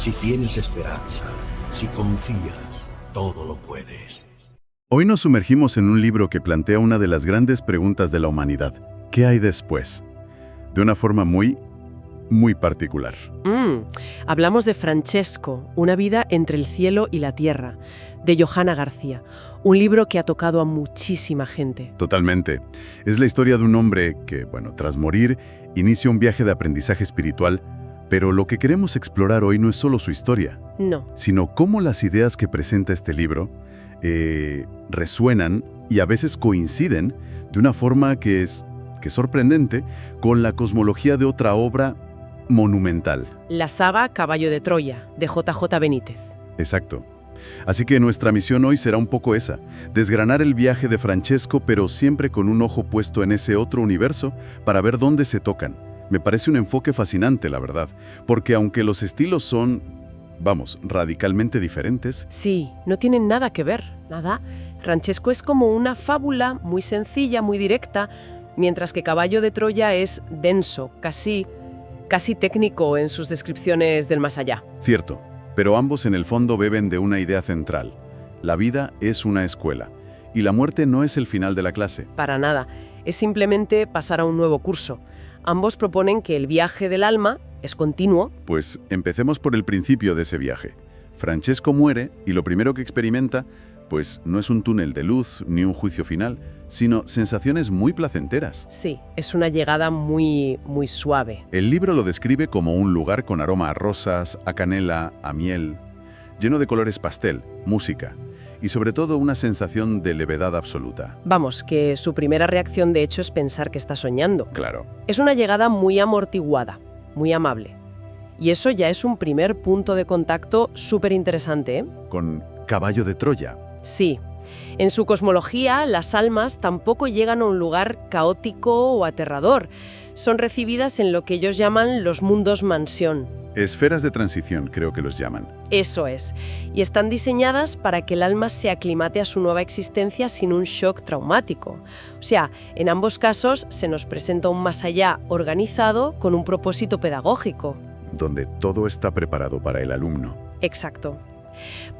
Si tienes esperanza, si confías, todo lo puedes. Hoy nos sumergimos en un libro que plantea una de las grandes preguntas de la humanidad. ¿Qué hay después? De una forma muy particular. Hablamos de Francesco, una vida entre el cielo y la tierra, de Johanna García, un libro que ha tocado a muchísima gente. Totalmente. Es la historia de un hombre que, tras morir, inicia un viaje de aprendizaje espiritual, pero lo que queremos explorar hoy no es solo su historia, No. sino cómo las ideas que presenta este libro resuenan y a veces coinciden de una forma que es sorprendente con la cosmología de otra obra monumental. La saga Caballo de Troya, de J.J. Benítez. Exacto. Así que nuestra misión hoy será un poco esa, desgranar el viaje de Francesco, pero siempre con un ojo puesto en ese otro universo para ver dónde se tocan. Me parece un enfoque fascinante, la verdad, porque aunque los estilos son, radicalmente diferentes. Sí, no tienen nada que ver, nada. Francesco es como una fábula muy sencilla, muy directa, mientras que Caballo de Troya es denso, casi técnico en sus descripciones del más allá. Cierto, pero ambos en el fondo beben de una idea central. La vida es una escuela, y la muerte no es el final de la clase. Para nada, es simplemente pasar a un nuevo curso. Ambos proponen que el viaje del alma es continuo. Pues empecemos por el principio de ese viaje. Francesco muere y lo primero que experimenta, pues no es un túnel de luz ni un juicio final, sino sensaciones muy placenteras. Sí, es una llegada muy suave. El libro lo describe como un lugar con aroma a rosas, a canela, a miel, lleno de colores pastel, música y sobre todo una sensación de levedad absoluta. Vamos, que su primera reacción de hecho es pensar que está soñando. Claro. Es una llegada muy amortiguada, muy amable. Y eso ya es un primer punto de contacto súper interesante, ¿eh? Con Caballo de Troya. Sí. En su cosmología, las almas tampoco llegan a un lugar caótico o aterrador. Son recibidas en lo que ellos llaman los mundos mansión. Esferas de transición, creo que los llaman. Eso es. Y están diseñadas para que el alma se aclimate a su nueva existencia sin un shock traumático. O sea, en ambos casos se nos presenta un más allá organizado con un propósito pedagógico. Donde todo está preparado para el alumno. Exacto.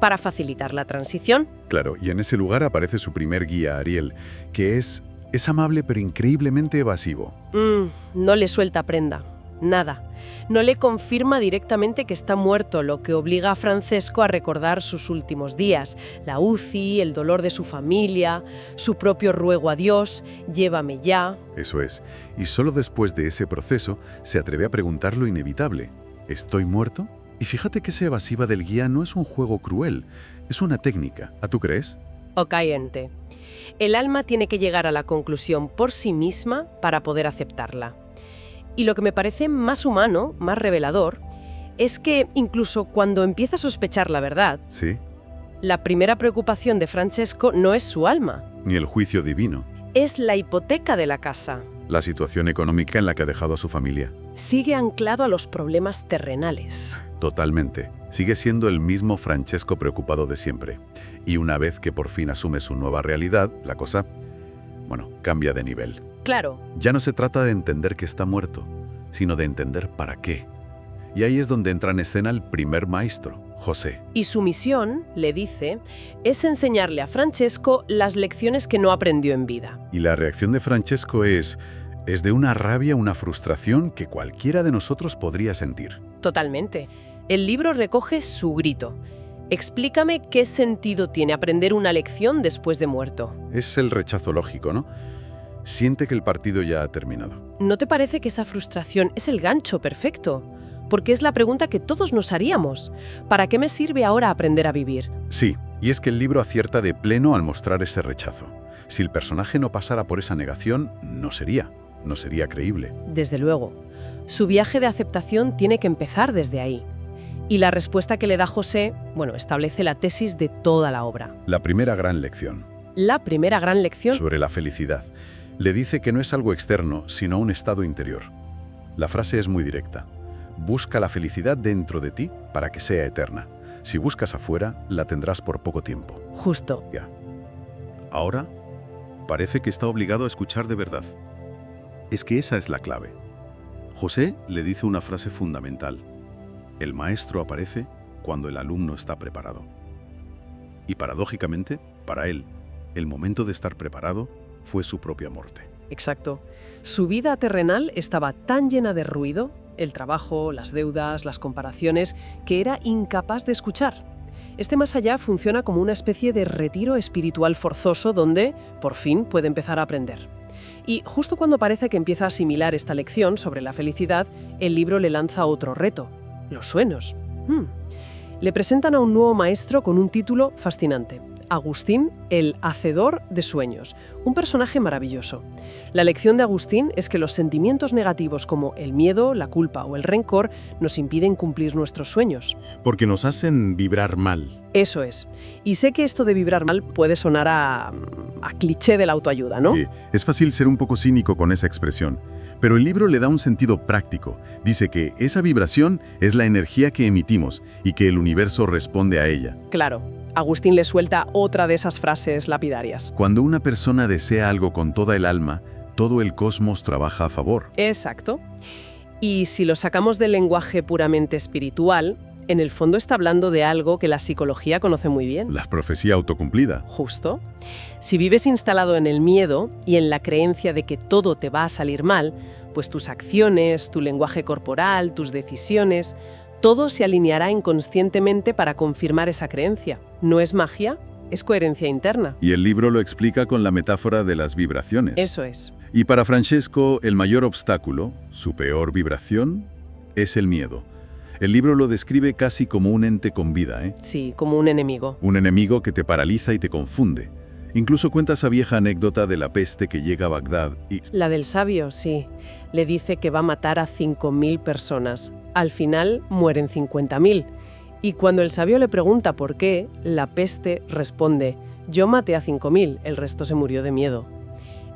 Para facilitar la transición. Claro, y en ese lugar aparece su primer guía, Ariel, que es amable pero increíblemente evasivo. No le suelta prenda. Nada. No le confirma directamente que está muerto, lo que obliga a Francesco a recordar sus últimos días, la UCI, el dolor de su familia, su propio ruego a Dios, llévame ya. Eso es. Y solo después de ese proceso se atreve a preguntar lo inevitable. ¿Estoy muerto? Y fíjate que esa evasiva del guía no es un juego cruel, es una técnica. ¿A tú crees? Ocayente. El alma tiene que llegar a la conclusión por sí misma para poder aceptarla. Y lo que me parece más humano, más revelador, es que incluso cuando empieza a sospechar la verdad, Sí. la primera preocupación de Francesco no es su alma, Ni el juicio divino. es la hipoteca de la casa. La situación económica en la que ha dejado a su familia. Sigue anclado a los problemas terrenales. Totalmente. Sigue siendo el mismo Francesco preocupado de siempre. Y una vez que por fin asume su nueva realidad, la cosa, cambia de nivel. Claro, Ya no se trata de entender que está muerto, sino de entender para qué. Y ahí es donde entra en escena el primer maestro, José. y su misión, le dice, es enseñarle a Francesco las lecciones que no aprendió en vida. Y la reacción de Francesco es de una rabia, una frustración que cualquiera de nosotros podría sentir. Totalmente. El libro recoge su grito. Explícame qué sentido tiene aprender una lección después de muerto. Es el rechazo lógico, ¿no? Siente que el partido ya ha terminado. ¿No te parece que esa frustración es el gancho perfecto? Porque es la pregunta que todos nos haríamos. ¿Para qué me sirve ahora aprender a vivir? Sí, y es que el libro acierta de pleno al mostrar ese rechazo. Si el personaje no pasara por esa negación, no sería creíble. Desde luego. Su viaje de aceptación tiene que empezar desde ahí. Y la respuesta que le da José, establece la tesis de toda la obra. La primera gran lección. La primera gran lección. Sobre la felicidad. Le dice que no es algo externo, sino un estado interior. La frase es muy directa. Busca la felicidad dentro de ti para que sea eterna. Si buscas afuera, la tendrás por poco tiempo. Justo. Ya. Ahora, parece que está obligado a escuchar de verdad. Es que esa es la clave. José le dice una frase fundamental. El maestro aparece cuando el alumno está preparado. Y paradójicamente, para él, el momento de estar preparado fue su propia muerte. Exacto. Su vida terrenal estaba tan llena de ruido, el trabajo, las deudas, las comparaciones, que era incapaz de escuchar. Este más allá funciona como una especie de retiro espiritual forzoso donde, por fin, puede empezar a aprender. Y justo cuando parece que empieza a asimilar esta lección sobre la felicidad, el libro le lanza otro reto: los sueños. Le presentan a un nuevo maestro con un título fascinante: Agustín, el hacedor de sueños, un personaje maravilloso. La lección de Agustín es que los sentimientos negativos como el miedo, la culpa o el rencor nos impiden cumplir nuestros sueños. Porque nos hacen vibrar mal. Eso es. Y sé que esto de vibrar mal puede sonar a cliché de la autoayuda, ¿no? Sí, es fácil ser un poco cínico con esa expresión. Pero el libro le da un sentido práctico. Dice que esa vibración es la energía que emitimos y que el universo responde a ella. Claro. Agustín le suelta otra de esas frases lapidarias. Cuando una persona desea algo con toda el alma, todo el cosmos trabaja a favor. Exacto. Y si lo sacamos del lenguaje puramente espiritual, en el fondo está hablando de algo que la psicología conoce muy bien. La profecía autocumplida. Justo. Si vives instalado en el miedo y en la creencia de que todo te va a salir mal, pues tus acciones, tu lenguaje corporal, tus decisiones, todo se alineará inconscientemente para confirmar esa creencia. No es magia, es coherencia interna. Y el libro lo explica con la metáfora de las vibraciones. Eso es. Y para Francesco, el mayor obstáculo, su peor vibración, es el miedo. El libro lo describe casi como un ente con vida, ¿eh? Sí, como un enemigo. Un enemigo que te paraliza y te confunde. Incluso cuenta esa vieja anécdota de la peste que llega a Bagdad y... La del sabio, sí. Le dice que va a matar a 5.000 personas. Al final mueren 50.000. Y cuando el sabio le pregunta por qué, la peste responde: yo maté a 5.000, el resto se murió de miedo.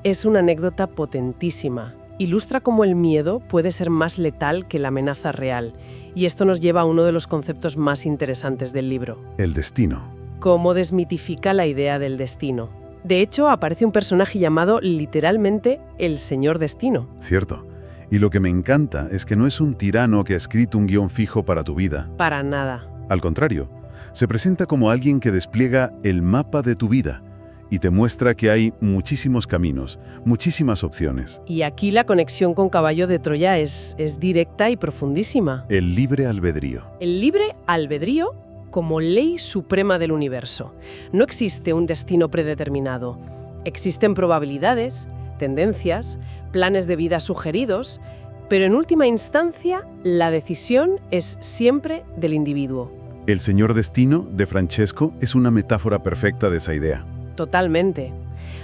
Es una anécdota potentísima. Ilustra cómo el miedo puede ser más letal que la amenaza real. Y esto nos lleva a uno de los conceptos más interesantes del libro. El destino. Cómo desmitifica la idea del destino. De hecho, aparece un personaje llamado literalmente el Señor Destino. Cierto. Y lo que me encanta es que no es un tirano que ha escrito un guión fijo para tu vida. Para nada. Al contrario, se presenta como alguien que despliega el mapa de tu vida y te muestra que hay muchísimos caminos, muchísimas opciones. Y aquí la conexión con Caballo de Troya es directa y profundísima. El libre albedrío. El libre albedrío como ley suprema del universo. No existe un destino predeterminado. Existen probabilidades, tendencias, planes de vida sugeridos, pero en última instancia, la decisión es siempre del individuo. El Señor Destino, de Francesco, es una metáfora perfecta de esa idea. Totalmente.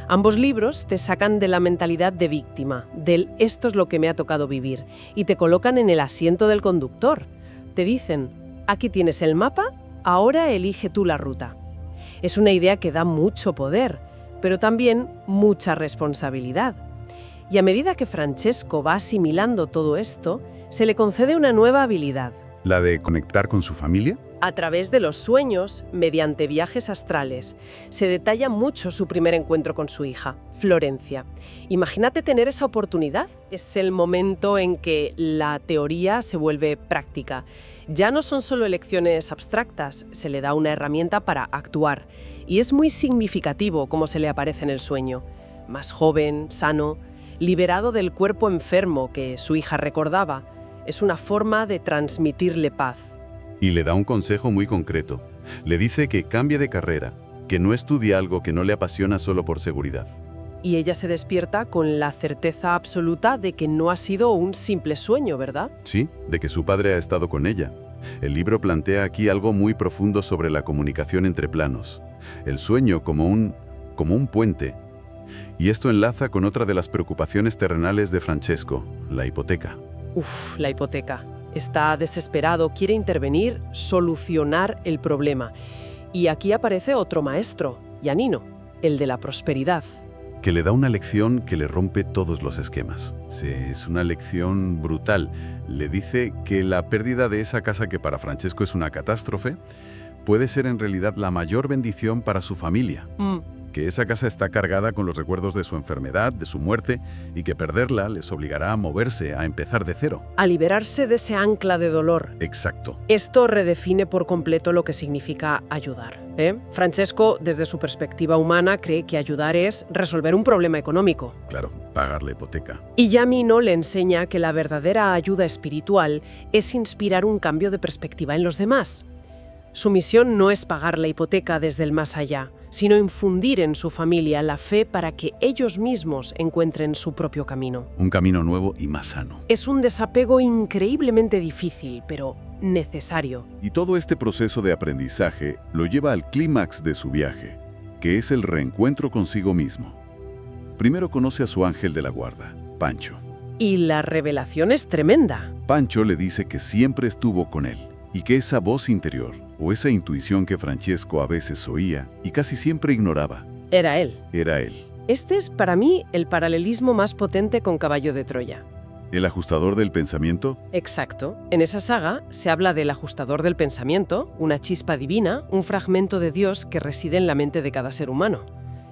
Ambos libros te sacan de la mentalidad de víctima, del esto es lo que me ha tocado vivir, y te colocan en el asiento del conductor. Te dicen, aquí tienes el mapa, ahora elige tú la ruta. Es una idea que da mucho poder, pero también mucha responsabilidad. Y a medida que Francesco va asimilando todo esto, se le concede una nueva habilidad. ¿La de conectar con su familia? A través de los sueños, mediante viajes astrales, se detalla mucho su primer encuentro con su hija, Florencia. Imagínate tener esa oportunidad. Es el momento en que la teoría se vuelve práctica. Ya no son solo elecciones abstractas, se le da una herramienta para actuar. Y es muy significativo cómo se le aparece en el sueño. Más joven, sano, liberado del cuerpo enfermo que su hija recordaba. Es una forma de transmitirle paz. Y le da un consejo muy concreto. Le dice que cambie de carrera, que no estudie algo que no le apasiona solo por seguridad. Y ella se despierta con la certeza absoluta de que no ha sido un simple sueño, ¿verdad? Sí, de que su padre ha estado con ella. El libro plantea aquí algo muy profundo sobre la comunicación entre planos. El sueño como un puente. Y esto enlaza con otra de las preocupaciones terrenales de Francesco, la hipoteca. La hipoteca. Está desesperado, quiere intervenir, solucionar el problema. Y aquí aparece otro maestro, Giannino, el de la prosperidad. Que le da una lección que le rompe todos los esquemas. Sí, es una lección brutal. Le dice que la pérdida de esa casa, que para Francesco es una catástrofe, puede ser en realidad la mayor bendición para su familia. que esa casa está cargada con los recuerdos de su enfermedad, de su muerte, y que perderla les obligará a moverse, a empezar de cero. A liberarse de ese ancla de dolor. Exacto. Esto redefine por completo lo que significa ayudar, ¿eh? Francesco, desde su perspectiva humana, cree que ayudar es resolver un problema económico. Claro, pagar la hipoteca. Y Yamino le enseña que la verdadera ayuda espiritual es inspirar un cambio de perspectiva en los demás. Su misión no es pagar la hipoteca desde el más allá, sino infundir en su familia la fe para que ellos mismos encuentren su propio camino. Un camino nuevo y más sano. Es un desapego increíblemente difícil, pero necesario. Y todo este proceso de aprendizaje lo lleva al clímax de su viaje, que es el reencuentro consigo mismo. Primero conoce a su ángel de la guarda, Pancho. Y la revelación es tremenda. Pancho le dice que siempre estuvo con él, y que esa voz interior, o esa intuición que Francesco a veces oía y casi siempre ignoraba, Era él. era él. Este es, para mí, el paralelismo más potente con Caballo de Troya. El ajustador del pensamiento. Exacto. En esa saga se habla del ajustador del pensamiento, una chispa divina, un fragmento de Dios que reside en la mente de cada ser humano.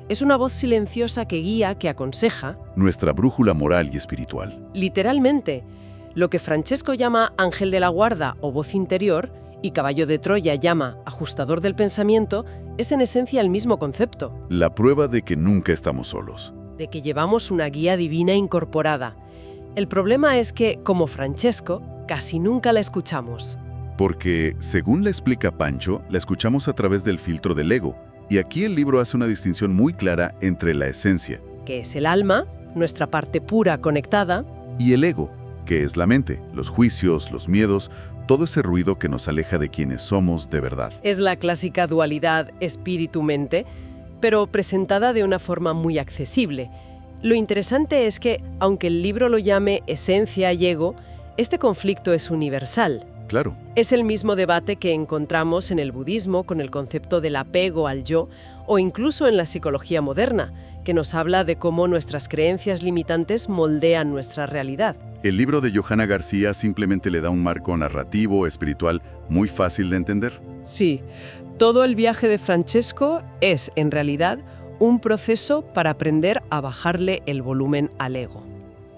Es una voz silenciosa que guía, que aconseja. Nuestra brújula moral y espiritual. Literalmente, lo que Francesco llama ángel de la guarda o voz interior y Caballo de Troya llama ajustador del pensamiento es en esencia el mismo concepto, La prueba de que nunca estamos solos. de que llevamos una guía divina incorporada. El problema es que, como Francesco, casi nunca la escuchamos. Porque, según le explica Pancho, la escuchamos a través del filtro del ego. Y aquí el libro hace una distinción muy clara entre la esencia Que es el alma, nuestra parte pura conectada, y el ego, que es la mente, los juicios, los miedos, todo ese ruido que nos aleja de quienes somos de verdad. es la clásica dualidad espíritu-mente, pero presentada de una forma muy accesible. Lo interesante es que, aunque el libro lo llame esencia y ego, este conflicto es universal. Claro, Es el mismo debate que encontramos en el budismo con el concepto del apego al yo, o incluso en la psicología moderna, que nos habla de cómo nuestras creencias limitantes moldean nuestra realidad. el libro de Johanna García simplemente le da un marco narrativo, espiritual, muy fácil de entender. Sí, todo el viaje de Francesco es, en realidad, un proceso para aprender a bajarle el volumen al ego.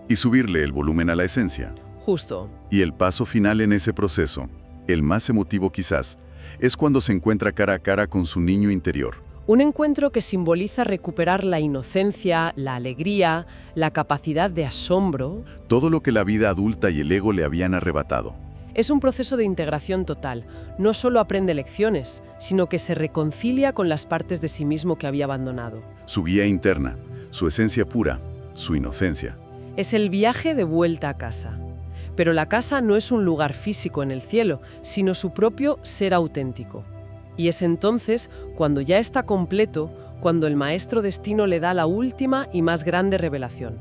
Y subirle el volumen a la esencia. Justo. Y el paso final en ese proceso, el más emotivo quizás, es cuando se encuentra cara a cara con su niño interior. Un encuentro que simboliza recuperar la inocencia, la alegría, la capacidad de asombro. Todo lo que la vida adulta y el ego le habían arrebatado. Es un proceso de integración total. No solo aprende lecciones, sino que se reconcilia con las partes de sí mismo que había abandonado. Su guía interna, su esencia pura, su inocencia. Es el viaje de vuelta a casa. Pero la casa no es un lugar físico en el cielo, sino su propio ser auténtico. Y es entonces, cuando ya está completo, cuando el maestro destino le da la última y más grande revelación.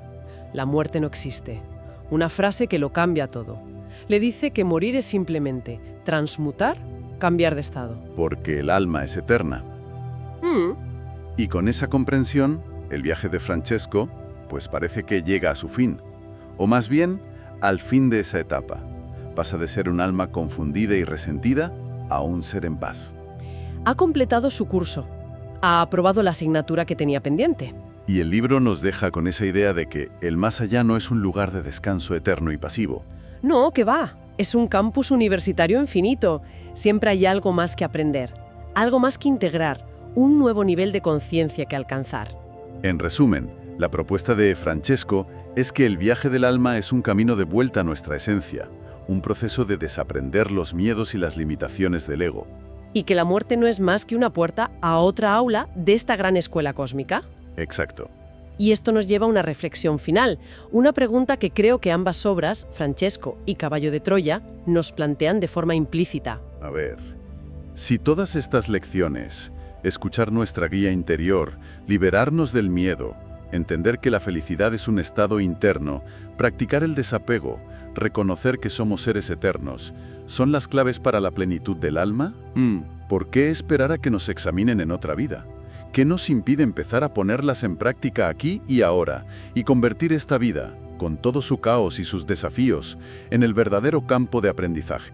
La muerte no existe. Una frase que lo cambia todo. Le dice que morir es simplemente transmutar, cambiar de estado. Porque el alma es eterna. Y con esa comprensión, el viaje de Francesco, pues parece que llega a su fin. O más bien, al fin de esa etapa. Pasa de ser un alma confundida y resentida a un ser en paz. Ha completado su curso. Ha aprobado la asignatura que tenía pendiente. Y el libro nos deja con esa idea de que el más allá no es un lugar de descanso eterno y pasivo. No, que va. Es un campus universitario infinito. Siempre hay algo más que aprender, algo más que integrar, un nuevo nivel de conciencia que alcanzar. En resumen, la propuesta de Francesco es que el viaje del alma es un camino de vuelta a nuestra esencia, un proceso de desaprender los miedos y las limitaciones del ego. Y que la muerte no es más que una puerta a otra aula de esta gran escuela cósmica. Exacto. Y esto nos lleva a una reflexión final, una pregunta que creo que ambas obras, Francesco y Caballo de Troya, nos plantean de forma implícita. A ver, si todas estas lecciones, escuchar nuestra guía interior, liberarnos del miedo, entender que la felicidad es un estado interno, practicar el desapego, reconocer que somos seres eternos, ¿son las claves para la plenitud del alma? ¿Por qué esperar a que nos examinen en otra vida? ¿Qué nos impide empezar a ponerlas en práctica aquí y ahora y convertir esta vida, con todo su caos y sus desafíos, en el verdadero campo de aprendizaje?